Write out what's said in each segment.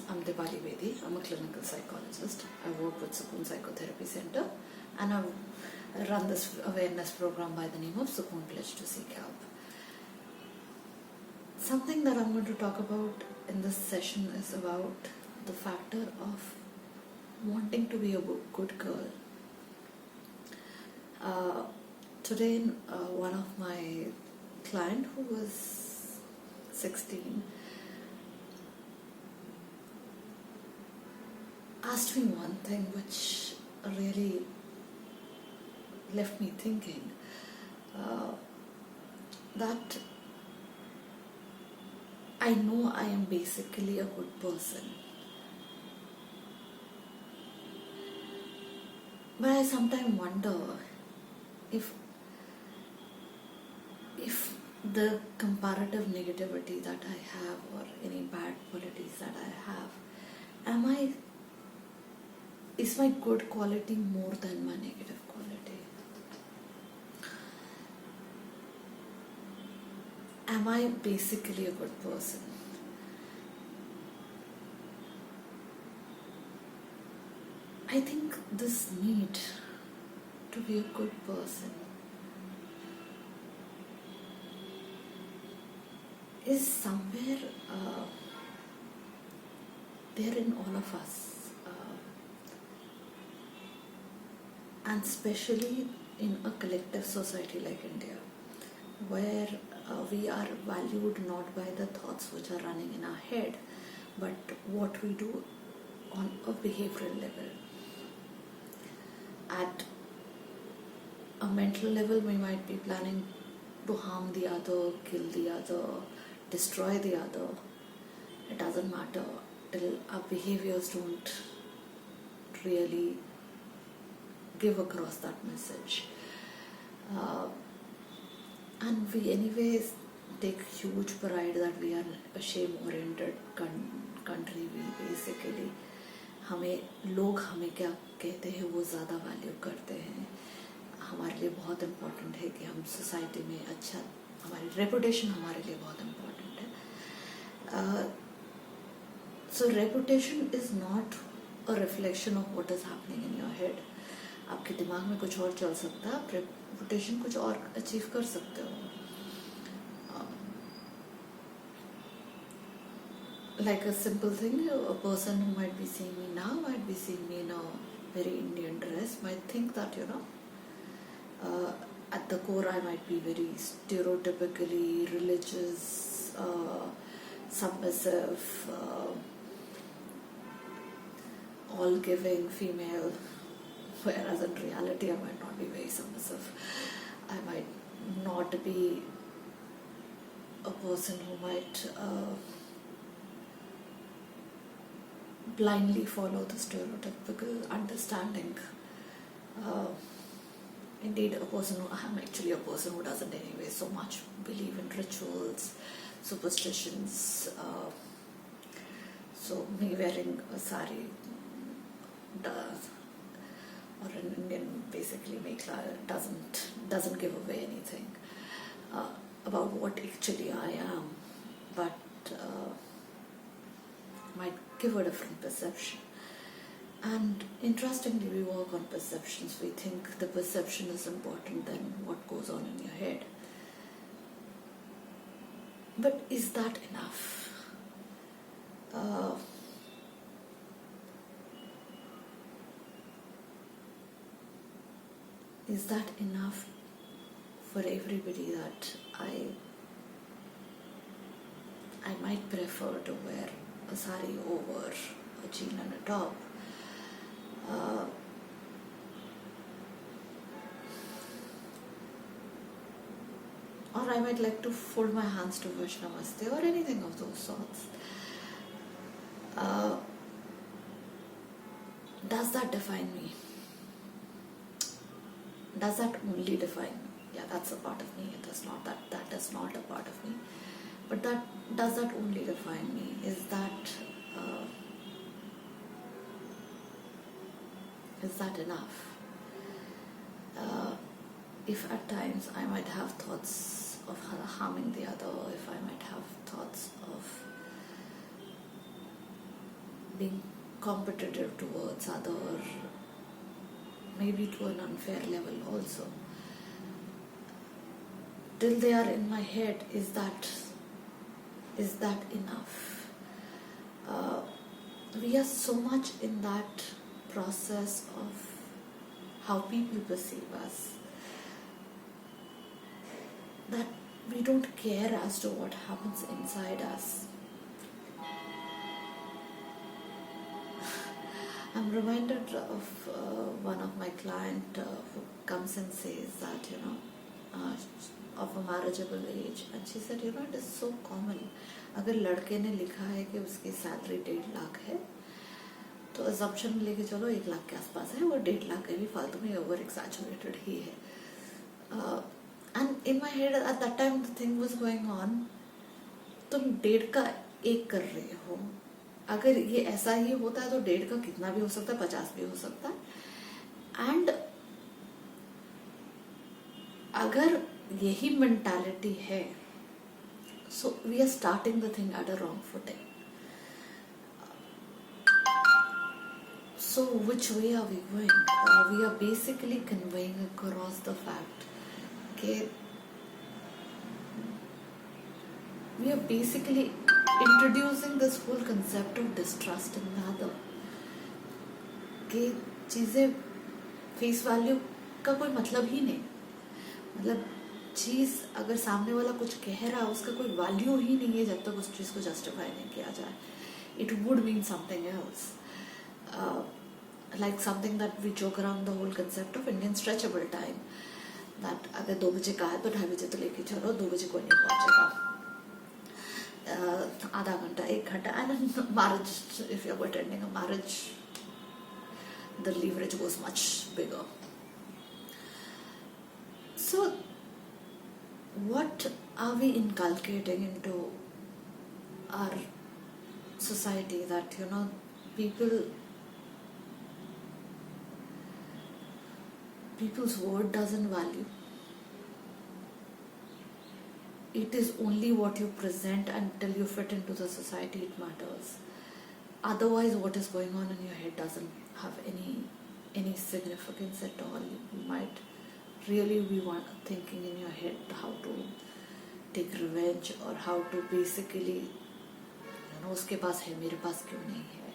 I'm Dipali Vedi. I'm a clinical psychologist. I work with Sukoon Psychotherapy Center, and I run this awareness program by the name of Sukoon Pledge to Seek Help. Something that I'm going to talk about in this session is about the factor of wanting to be a good girl. Today, one of my client who was 16 asked me one thing which really left me thinking, that I know I am basically a good person, but I sometimes wonder if the comparative negativity that I have, or any bad qualities that I have, is my good quality more than my negative quality? Am I basically a good person? I think this need to be a good person is somewhere there in all of us. And especially in a collective society like India, where we are valued not by the thoughts which are running in our head, but what we do on a behavioral level. At a mental level, we might be planning to harm the other, kill the other, destroy the other. It doesn't matter till our behaviors don't really give across that message. And we anyways take huge pride that we are a shame-oriented country. We basically, लोग हमें क्या कहते हैं वो ज़्यादा value करते हैं. हमारे लिए बहुत इम्पोर्टेंट है कि हम सोसाइटी में अच्छा, हमारी रेपुटेशन हमारे लिए बहुत इम्पोर्टेंट है. So reputation is not a reflection of what is happening in your head. आपके दिमाग में कुछ और चल सकता है, आप रेपुटेशन कुछ और अचीव कर सकते हो. Like a simple thing, a person who might be seeing me now, might be seeing me in a very Indian dress, might think that, at the core I might be very stereotypically religious, submissive, all-giving female, whereas in reality I might not be very submissive. I might not be a person who might blindly follow the stereotypical understanding. Indeed, I'm actually a person who doesn't anyway so much believe in rituals, superstitions. So me wearing a sari or an Indian basically mekhla doesn't give away anything about what actually I am, but might give a different perception. And interestingly, we work on perceptions. We think the perception is important than what goes on in your head. But is that enough? Is that enough for everybody that I might prefer to wear a sari over a jean and a top? Or I might like to fold my hands to wish namaste or anything of those sorts. Does that define me? Does that only define me? Yeah, that's a part of me. It is not that. That is not a part of me. But does that only define me? Is that enough? If at times I might have thoughts of harming the other, if I might have thoughts of being competitive towards other, maybe to an unfair level also. Till they are in my head, is that enough? We are so much in that process of how people perceive us that we don't care as to what happens inside us. I'm reminded of one of my client who comes and says that, of a marriageable age, and she said, it is so common. अगर लड़के ने लिखा है कि उसकी salary 1.5 lakh है, तो assumption लेके चलो 1 लाख के आसपास है, वो 1.5 लाख के भी फालतू में ओवर एक्सैचुरेटेड ही है. And in my head at that time the thing was going on, तुम 1.5 का 1 कर रहे हो. अगर ये ऐसा ही होता है तो 1.5 का कितना भी हो सकता है, 50 भी हो सकता है. एंड अगर यही मेंटालिटी है, so we are starting the thing at a wrong footing. So which way are we going? We are basically conveying across the fact के we are basically introducing this whole concept of distrust in the other. कि चीज़ें face value का कोई मतलब ही नहीं. मतलब चीज़ अगर सामने वाला कुछ कह रहा है, उसका कोई वैल्यू ही नहीं है जब तक उस चीज़ को जस्टिफाई नहीं किया जाए. It would mean something else. Like something that we joke around the whole concept of Indian stretchable time. That अगर 2 बजे का है तो 2:30 बजे तो लेके चलो, 2 बजे कोई नहीं पहुँचेगा. आधा घंटा 1 घंटा. And marriage, if you're attending a marriage, the leverage goes much bigger. So what are we inculcating into our society that people's word doesn't value? It is only what you present until you fit into the society it matters. Otherwise, what is going on in your head doesn't have any significance at all. You might really be thinking in your head how to take revenge or how to basically, उसके पास है मेरे पास क्यों नहीं है.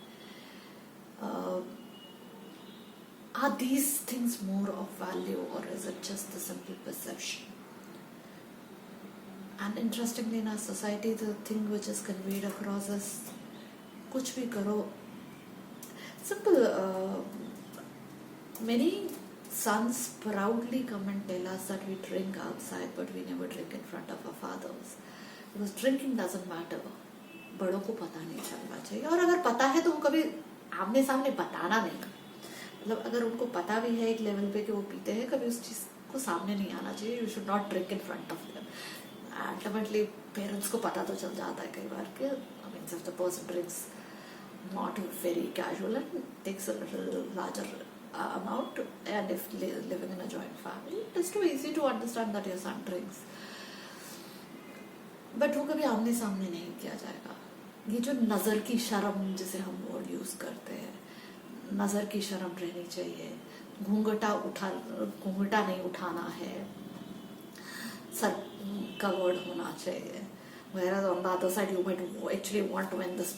Are these things more of value, or is it just the simple perception? And interestingly, in our society, the thing which is conveyed across is कुछ भी करो. Simple. Many sons proudly come and tell us that we drink outside, but we never drink in front of our fathers. Because drinking doesn't matter. बड़ों को पता नहीं चलना चाहिए, और अगर पता है तो वो कभी आमने सामने बताना नहीं. मतलब अगर उनको पता भी है एक लेवल पे कि वो पीते हैं, कभी उस चीज़ को सामने नहीं आना चाहिए. You should not drink in front of them. Ultimately, parents को पता तो चल जाता है कई बार कि if the person drinks not very casual and takes a little larger amount, and if living in a joint family, it's too easy to understand that your son drinks. But वो कभी आमने सामने नहीं किया जाएगा. ये जो नज़र की शर्म जिसे हम वर्ड यूज़ करते हैं, नज़र की शर्म रहनी चाहिए. घूंघटा नहीं उठाना है, सर covered होना चाहिए. Whereas on the other side, you might actually want, when this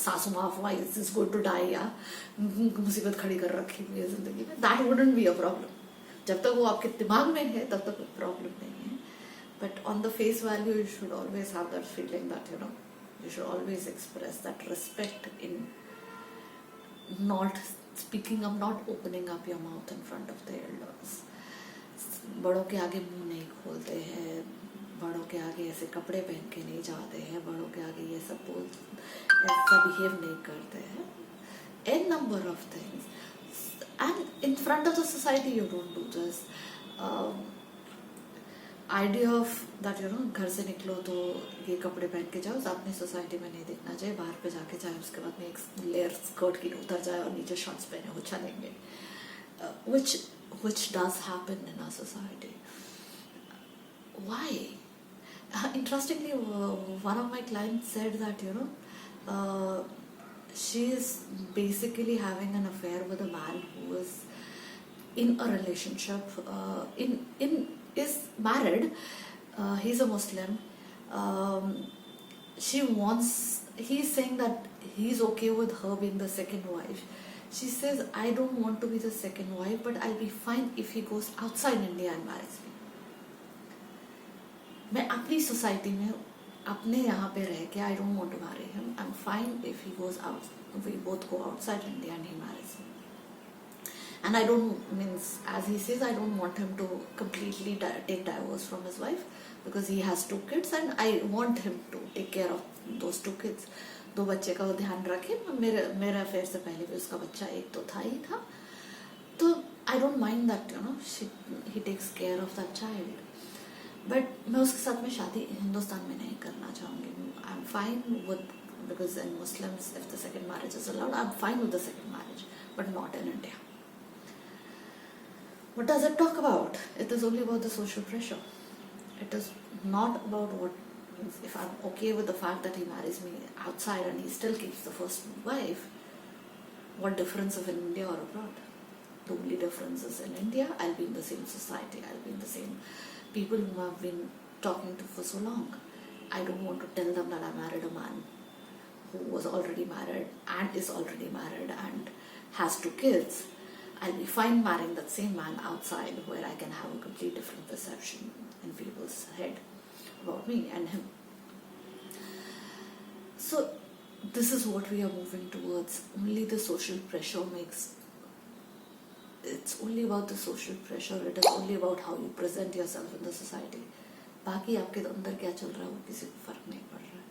सासू माँ is going to die, या मुसीबत खड़ी कर रखी हुई है जिंदगी में, that wouldn't be a problem. जब तक वो आपके दिमाग में है तब तक कोई प्रॉब्लम नहीं है. But on the face value, you should always have that feeling that you should always express that respect in not speaking up, not opening up your mouth in front of the elders. बड़ों के आगे मुंह नहीं खोलते हैं, बड़ों के आगे ऐसे कपड़े पहन के नहीं जाते हैं, बड़ों के आगे ये सब ऐसा बिहेव नहीं करते हैं. N number of things. And in front of the society you don't do this. Idea of that, घर से निकलो तो ये कपड़े पहन के जाओ, अपनी सोसाइटी में नहीं दिखना चाहिए. बाहर पे जाके चाहे उसके बाद में एक लेयर स्कर्ट की उतर जाए और नीचे शॉर्ट्स पहने हो चलेंगे. Which does happen in our society. Why? Interestingly, one of my clients said that she is basically having an affair with a man who is in a relationship, is married. He's a Muslim. He's saying that he's okay with her being the second wife. She says, I don't want to be the second wife, but I'll be fine if he goes outside India and marries me. मैं अपनी society में अपने यहाँ पे रह के, I don't want to marry him. I'm fine if he goes out. We both go outside India and he marries me. And I don't, means as he says, I don't want him to completely take divorce from his wife, because he has 2 kids and I want him to take care of those 2 kids. 2 बच्चे का वो ध्यान रखे. मेरे affair से पहले भी उसका बच्चा एक तो था ही था. तो I don't mind that, he takes care of that child. But मैं उसके साथ में शादी हिंदुस्तान में नहीं करना चाहूँगी. I'm fine with, because in Muslims if the second marriage is allowed, I'm fine with the second marriage, but not in India. What does it talk about? It is only about the social pressure. It is not about what, if I'm okay with the fact that he marries me outside and he still keeps the first wife, what difference if in India or abroad? The only difference is in India, I'll be in the same society, I'll be in the same people whom I've been talking to for so long. I don't want to tell them that I married a man who was already married and is already married and has 2 kids. I'll be fine marrying that same man outside, where I can have a complete different perception in people's head about me and him. So this is what we are moving towards. Only the social pressure makes, it's only about the social pressure. It is only about how you present yourself in the society. बाकी आपके अंदर क्या चल रहा है वो किसी को फर्क नहीं पड़ रहा है.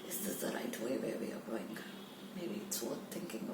Is this the right way where we are going? Maybe it's worth thinking